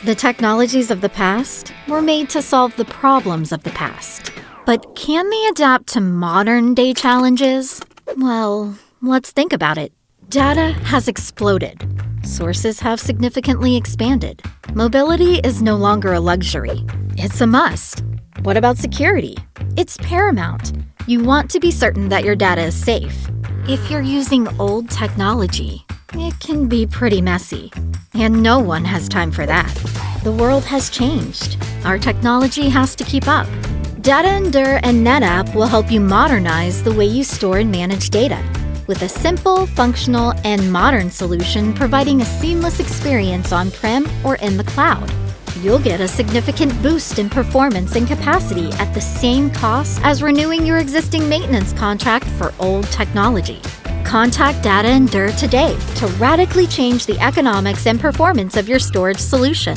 The technologies of the past were made to solve the problems of the past. But can they adapt to modern-day challenges? Well, let's think about it. Data has exploded. Sources have significantly expanded. Mobility is no longer a luxury. It's a must. What about security? It's paramount. You want to be certain that your data is safe. If you're using old technology, it can be pretty messy. And no one has time for that. The world has changed. Our technology has to keep up. DataEndure and NetApp will help you modernize the way you store and manage data, with a simple, functional, and modern solution providing a seamless experience on-prem or in the cloud. You'll get a significant boost in performance and capacity at the same cost as renewing your existing maintenance contract for old technology. Contact DataEndure today to radically change the economics and performance of your storage solution.